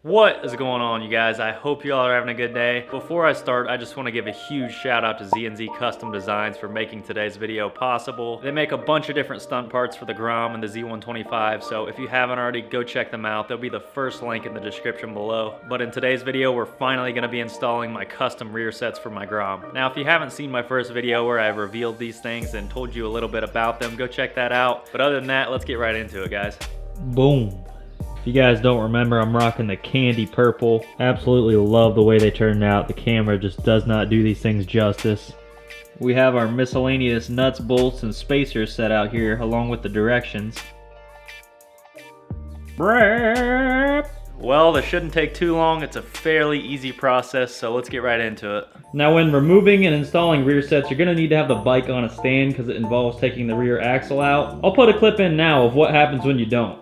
What is going on, you guys? I hope you all are having a good day. Before I start, I just want to give a huge shout out to Z&Z Custom Designs for making today's video possible. They make a bunch of different stunt parts for the Grom and the Z125, so if you haven't already, go check them out. They'll be the first link in the description below. But in today's video, we're finally going to be installing my custom rear sets for my Grom. Now, if you haven't seen my first video where I revealed these things and told you a little bit about them, go check that out. But other than that, let's get right into it, guys. Boom. If you guys don't remember, I'm rocking the candy purple. Absolutely love the way they turned out. The camera just does not do these things justice. We have our miscellaneous nuts, bolts, and spacers set out here along with the directions. Well, this shouldn't take too long. It's a fairly easy process, so let's get right into it. Now, when removing and installing rear sets, you're going to need to have the bike on a stand because it involves taking the rear axle out. I'll put a clip in now of what happens when you don't.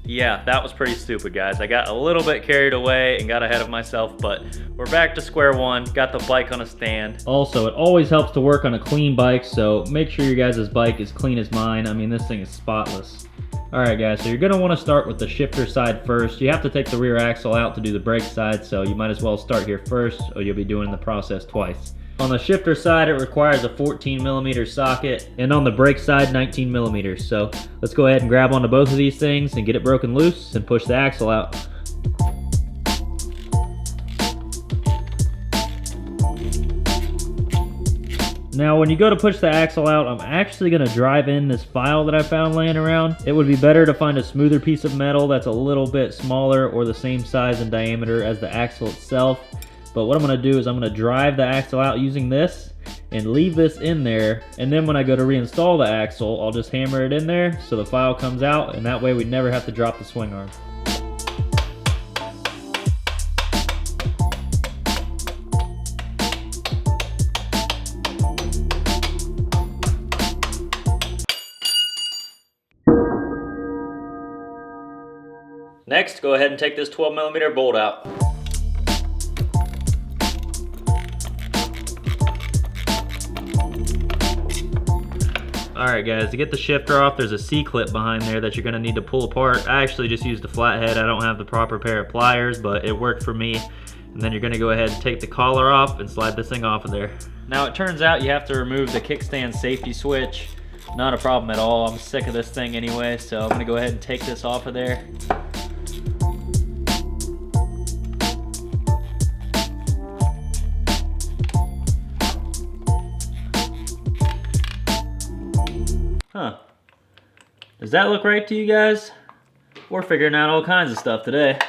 Yeah, that was pretty stupid, guys. I got a little bit carried away and got ahead of myself, but we're back to square one. Got the bike on a stand. Also, it always helps to work on a clean bike, so make sure your guys' bike is clean as mine. I mean, this thing is spotless. Alright guys, so you're going to want to start with the shifter side first. You have to take the rear axle out to do the brake side, so you might as well start here first, or you'll be doing the process twice. On the shifter side, it requires a 14mm socket, and on the brake side, 19mm. So let's go ahead and grab onto both of these things and get it broken loose and push the axle out. Now, when you go to push the axle out, I'm actually going to drive in this file that I found laying around. It would be better to find a smoother piece of metal that's a little bit smaller or the same size and diameter as the axle itself. But what I'm going to do is I'm going to drive the axle out using this and leave this in there, and then when I go to reinstall the axle, I'll just hammer it in there so the file comes out, and that way we never have to drop the swing arm. Next, go ahead and take this 12mm bolt out. Alright guys, to get the shifter off, there's a C-clip behind there that you're going to need to pull apart. I actually just used a flathead. I don't have the proper pair of pliers, but it worked for me. And then you're going to go ahead and take the collar off and slide this thing off of there. Now it turns out you have to remove the kickstand safety switch. Not a problem at all. I'm sick of this thing anyway, so I'm going to go ahead and take this off of there. Huh. Does that look right to you guys? We're figuring out all kinds of stuff today.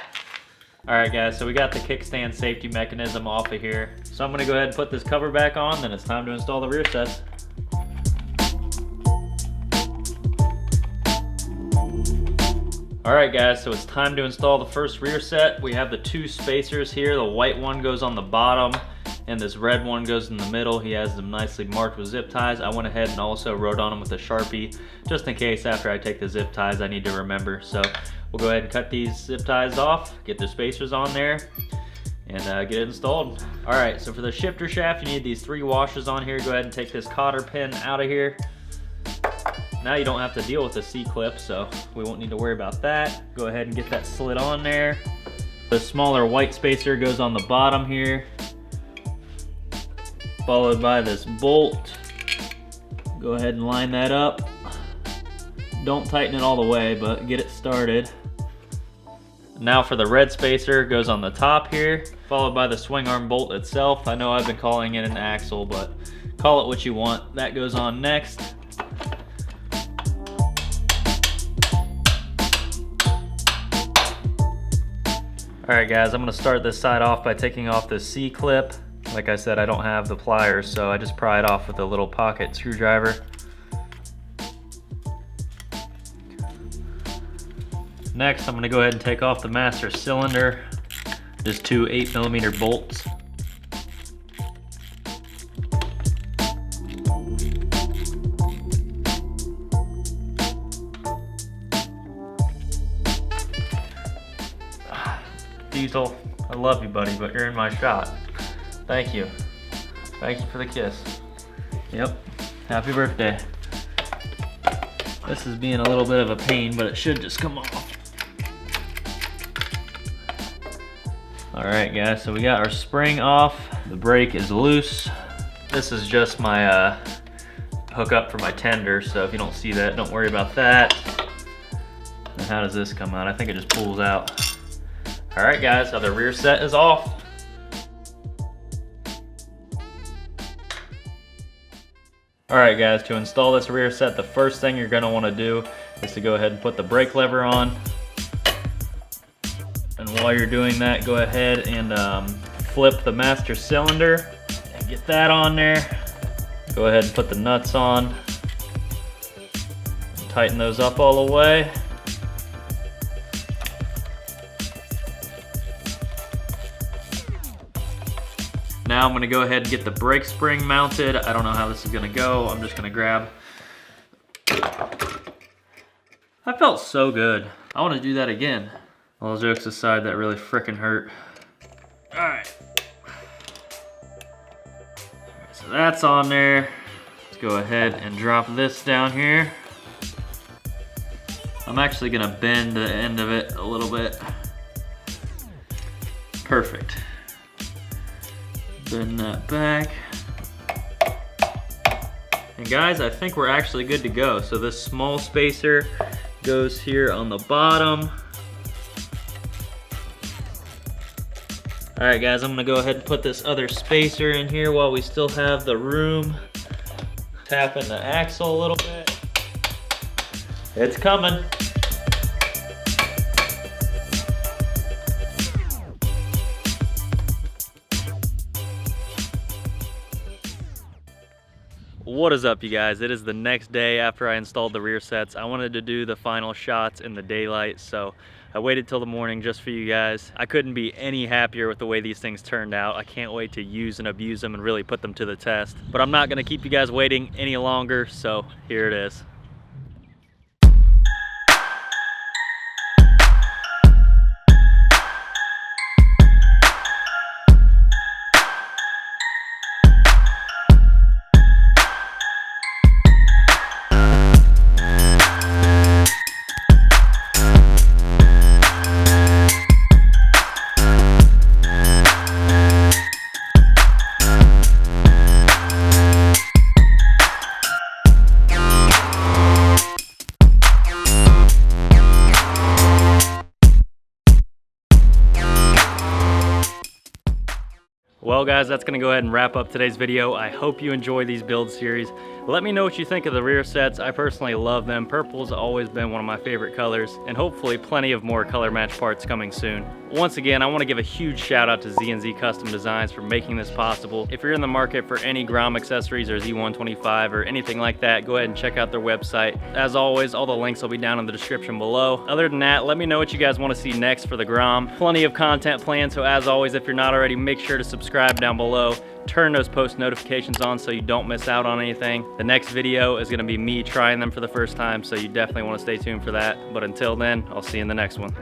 Alright guys, so we got the kickstand safety mechanism off of here. So I'm going to go ahead and put this cover back on, then it's time to install the rear sets. Alright guys, so it's time to install the first rear set. We have the two spacers here. The white one goes on the bottom, and this red one goes in the middle. He has them nicely marked with zip ties. I went ahead and also wrote on them with a Sharpie, just in case after I take the zip ties I need to remember. So we'll go ahead and cut these zip ties off, get the spacers on there, and get it installed. All right, so for the shifter shaft, you need these 3 washers on here. Go ahead and take this cotter pin out of here. Now you don't have to deal with the C-clip, so we won't need to worry about that. Go ahead and get that slid on there. The smaller white spacer goes on the bottom here, followed by this bolt. Go ahead and line that up. Don't tighten it all the way, but get it started. Now for the red spacer, goes on the top here, followed by the swing arm bolt itself. I know I've been calling it an axle, but call it what you want. That goes on next. Alright guys, I'm going to start this side off by taking off this C-clip. Like I said, I don't have the pliers, so I just pry it off with a little pocket screwdriver. Next, I'm going to go ahead and take off the master cylinder. Just 2 8mm bolts. Diesel, I love you buddy, but you're in my shot. Thank you. Thank you for the kiss. Yep. Happy birthday. This is being a little bit of a pain, but it should just come off. All right, guys, so we got our spring off. The brake is loose. This is just my hookup for my tender, so if you don't see that, don't worry about that. And how does this come out? I think it just pulls out. All right, guys, so the rear set is off. All right, guys, to install this rear set, the first thing you're gonna wanna do is to go ahead and put the brake lever on. And while you're doing that, go ahead and flip the master cylinder and get that on there. Go ahead and put the nuts on. And tighten those up all the way. Now I'm gonna go ahead and get the brake spring mounted. I don't know how this is gonna go. I'm just gonna grab. That felt so good. I wanna do that again. All jokes aside, that really frickin' hurt. All right. So that's on there. Let's go ahead and drop this down here. I'm actually gonna bend the end of it a little bit. Perfect. Bend that back. And guys, I think we're actually good to go. So this small spacer goes here on the bottom. All right, guys, I'm gonna go ahead and put this other spacer in here while we still have the room. Tapping the axle a little bit. It's coming. What is up, you guys? It is the next day after I installed the rear sets. I wanted to do the final shots in the daylight, so I waited till the morning just for you guys. I couldn't be any happier with the way these things turned out. I can't wait to use and abuse them and really put them to the test. But I'm not gonna keep you guys waiting any longer, so here it is. Well guys, that's gonna go ahead and wrap up today's video. I hope you enjoy these build series. Let me know what you think of the rear sets. I personally love them. Purple's always been one of my favorite colors, and hopefully plenty of more color match parts coming soon. Once again, I wanna give a huge shout out to Z&Z Custom Designs for making this possible. If you're in the market for any Grom accessories or Z125 or anything like that, go ahead and check out their website. As always, all the links will be down in the description below. Other than that, let me know what you guys wanna see next for the Grom. Plenty of content planned, so as always, if you're not already, make sure to subscribe down below. Turn those post notifications on so you don't miss out on anything. The next video is gonna be me trying them for the first time, so you definitely wanna stay tuned for that. But until then, I'll see you in the next one.